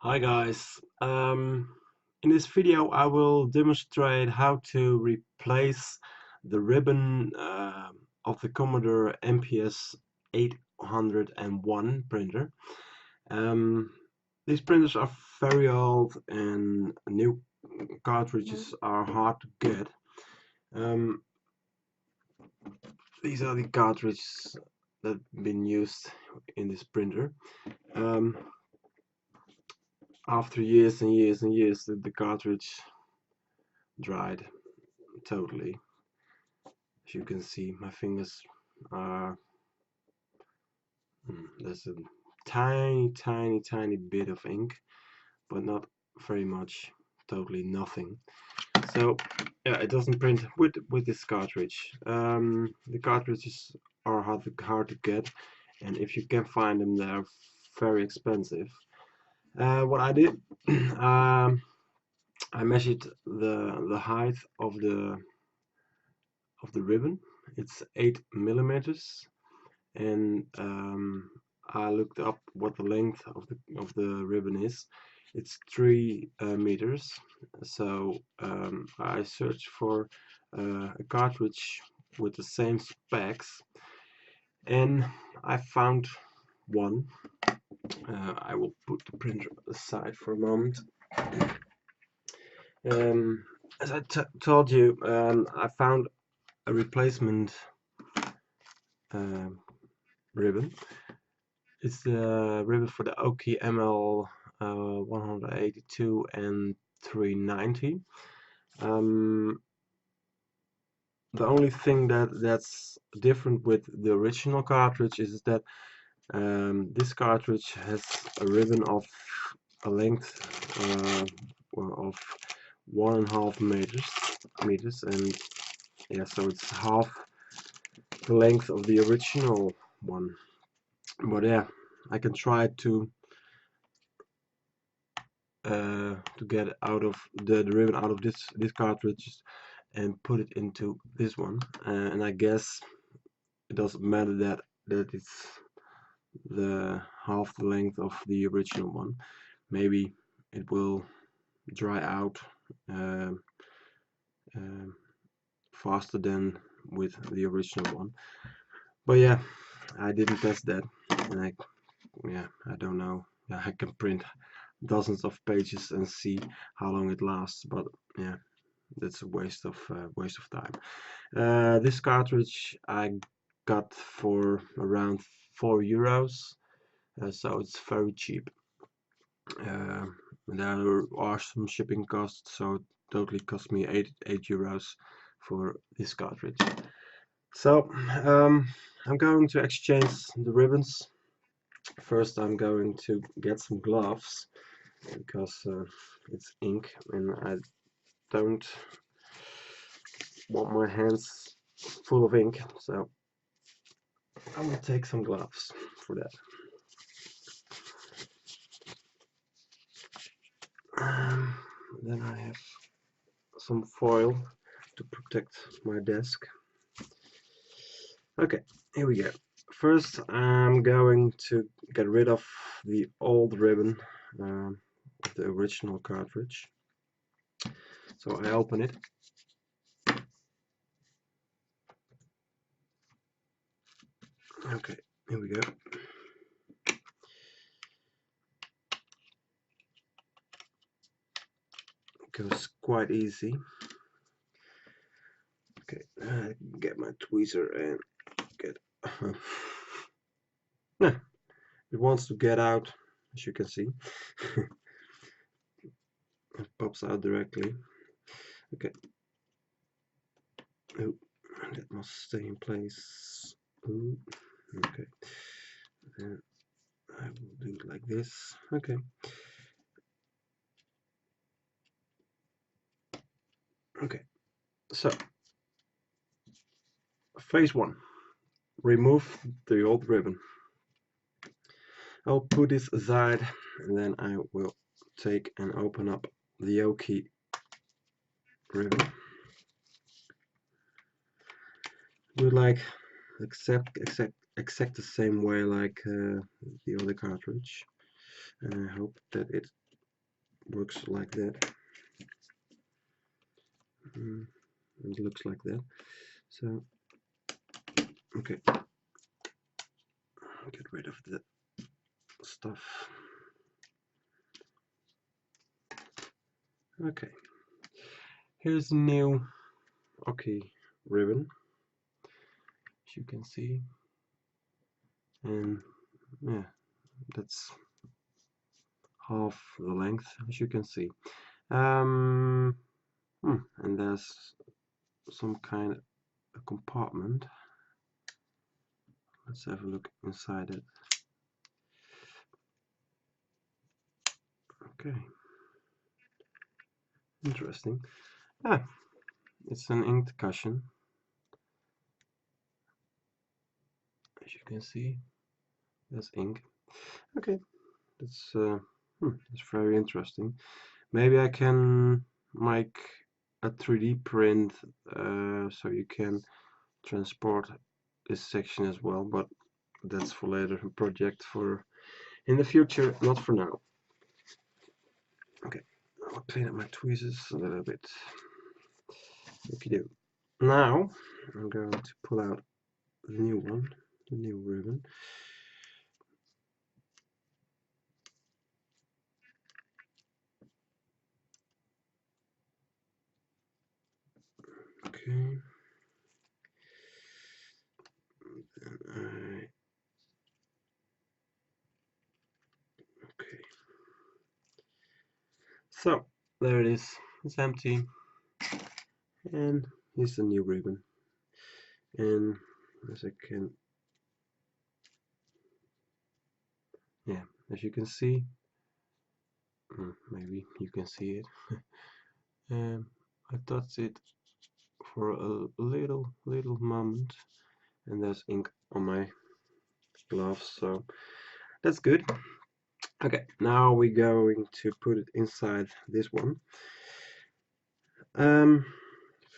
Hi guys. In this video I will demonstrate how to replace the ribbon of the Commodore MPS 801 printer. Um, these printers are very old and new cartridges are hard to get. Um, these are the cartridges that have been used in this printer. Um, After years and years and years, the cartridge dried totally. As you can see, my fingers are there's a tiny bit of ink, but not very much, totally nothing. So yeah, it doesn't print with this cartridge. The cartridges are hard to get, and if you can find them, they're very expensive. What I did, I measured the height of the ribbon. It's 8 millimeters, and I looked up what the length of the ribbon is. It's 3 meters. So I searched for a cartridge with the same specs, and I found one. I will put the printer aside for a moment. Um, as I told you, I found a replacement uh, ribbon. It's the ribbon for the OKI ML182 and 390. The only thing that's different with the original cartridge is that this cartridge has a ribbon of a length of 1.5 meters, and yeah, so it's half the length of the original one. But yeah, I can try to get out of the ribbon out of this cartridge and put it into this one, and I guess it doesn't matter that it's the half the length of the original one. Maybe it will dry out uh, uh, faster than with the original one. But yeah, I didn't test that, and I don't know. Yeah, I can print dozens of pages and see how long it lasts, but yeah, that's a waste of time. This cartridge I got for around €4, so it's very cheap. Uh, there are some shipping costs, so it totally cost me €8 for this cartridge. So I'm going to exchange the ribbons. First, I'm going to get some gloves because it's ink, and I don't want my hands full of ink, so I will take some gloves for that. Then I have some foil to protect my desk. Okay, here we go. First, I'm going to get rid of the old ribbon of the original cartridge. So I open it. Okay, here we go. It goes quite easy. Okay, get my tweezer and get. It wants to get out, as you can see. It pops out directly. Okay. Oh, that must stay in place. Ooh. Okay. And I will do it like this. Okay. Okay. So, phase one. Remove the old ribbon. I'll put this aside, and then I will take and open up the OKI ribbon. Do it like exact the same way like the other cartridge, and I hope that it works like that. It looks like that. So okay, get rid of the stuff. Okay, here's the new OKI ribbon, as you can see, and yeah, that's half the length, as you can see. And there's some kind of compartment. Let's have a look inside it. Okay, interesting. It's an inked cushion, as you can see. There's ink. Okay, that's very interesting. Maybe I can make a 3D print so you can transport this section as well, but that's for later, a project for in the future, not for now. Okay, I'll clean up my tweezers a little bit. Okay, do. Now I'm going to pull out the new one, the new ribbon. Okay. Okay. So there it is. It's empty, and here's the new ribbon. And as I can, yeah, as you can see, maybe you can see it. I touched it for a little moment, and there's ink on my gloves, so that's good. Okay, now we're going to put it inside this one.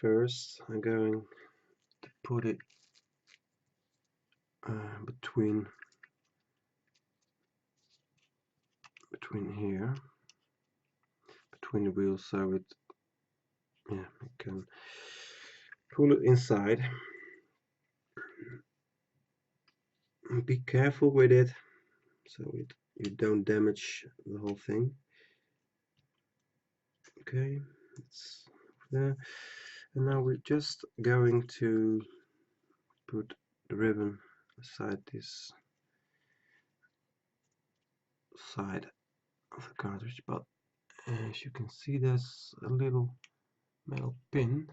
First I'm going to put it between here, between the wheels, so it, yeah, I can pull it inside. Be careful with it, so you don't damage the whole thing. Okay, it's there. And now we're just going to put the ribbon aside this side of the cartridge, but as you can see, there's a little metal pin.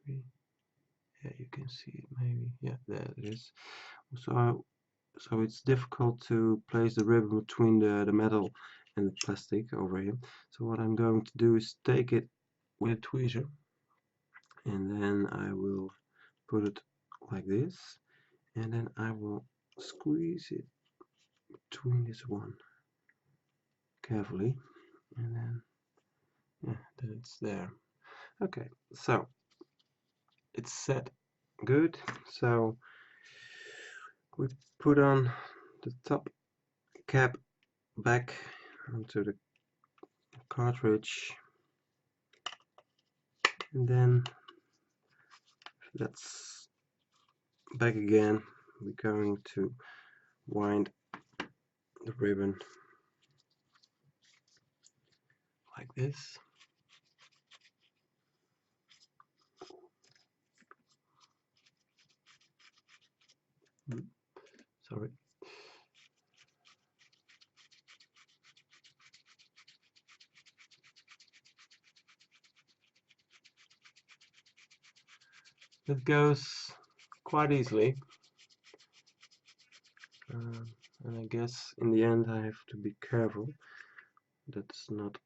Maybe, yeah, you can see it. Maybe, yeah, there it is. So it's difficult to place the ribbon between the metal and the plastic over here. So what I'm going to do is take it with a tweezer, and then I will put it like this, and then I will squeeze it between this one carefully, and then, yeah, then it's there. Okay, so it's set good. So we put on the top cap back onto the cartridge, and then that's back again. We're going to wind the ribbon like this. Sorry. It goes quite easily, and I guess in the end I have to be careful that's not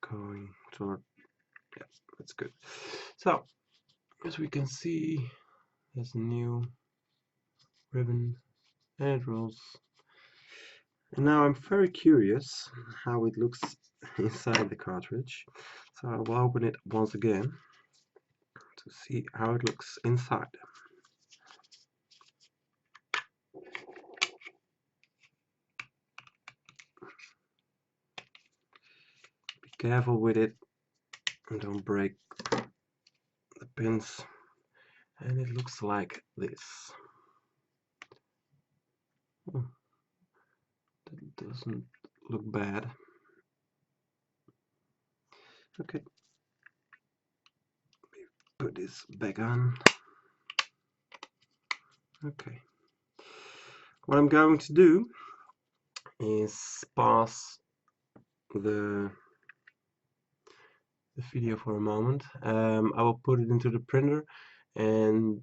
going toward, yeah, that's good. So as we can see, there's a new ribbon and it rolls. And now I'm very curious how it looks inside the cartridge, so I will open it once again to see how it looks inside. careful with it and don't break the pins. And it looks like this. Oh, that doesn't look bad. Okay, put this back on. Okay, what I'm going to do is pause the video for a moment. I will put it into the printer and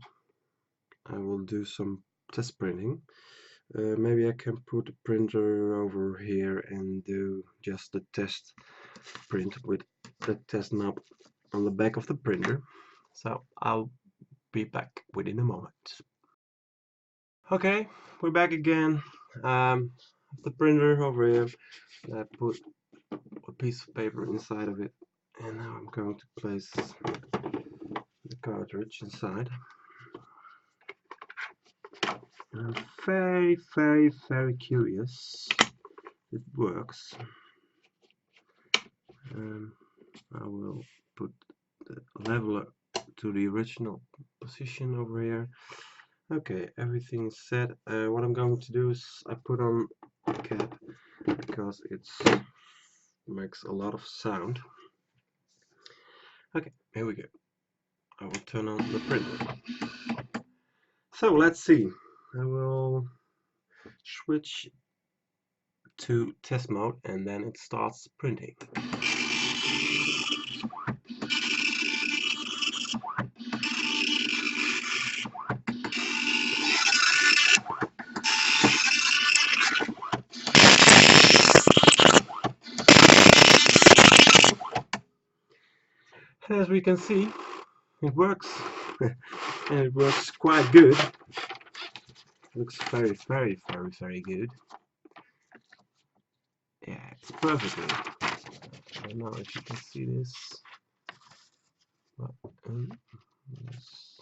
I will do some test printing. Maybe I can put the printer over here and do just the test print with the test knob on the back of the printer. So I'll be back within a moment. Okay, we're back again. The printer over here. I put a piece of paper inside of it, and now I'm going to place the cartridge inside. I'm very curious it works. I will put the leveler to the original position over here. Okay, everything is set. What I'm going to do is I put on the cap because it makes a lot of sound. Okay, here we go. I will turn on the printer. So let's see. I will switch to test mode and then it starts printing. And as we can see, it works. And it works quite good. It looks very good. Yeah, it's perfectly. I don't know if you can see this, but let's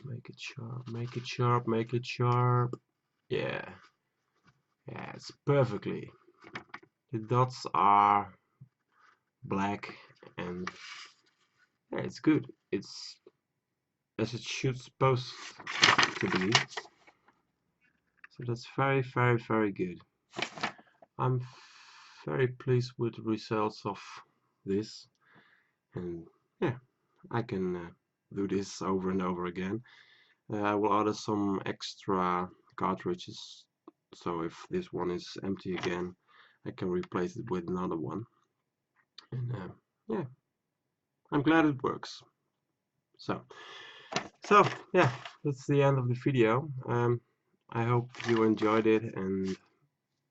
make it sharp. Yeah, it's perfectly. The dots are black and yeah, it's good. It's as it should supposed to be. So that's very good. I'm very pleased with the results of this, and yeah, I can do this over and over again. I will order some extra cartridges, so if this one is empty again, I can replace it with another one. And yeah, I'm glad it works. So yeah, that's the end of the video. I hope you enjoyed it and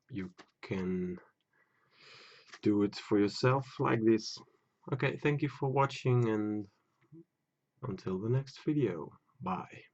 you can do it for yourself like this. Okay, thank you for watching and until the next video. Bye.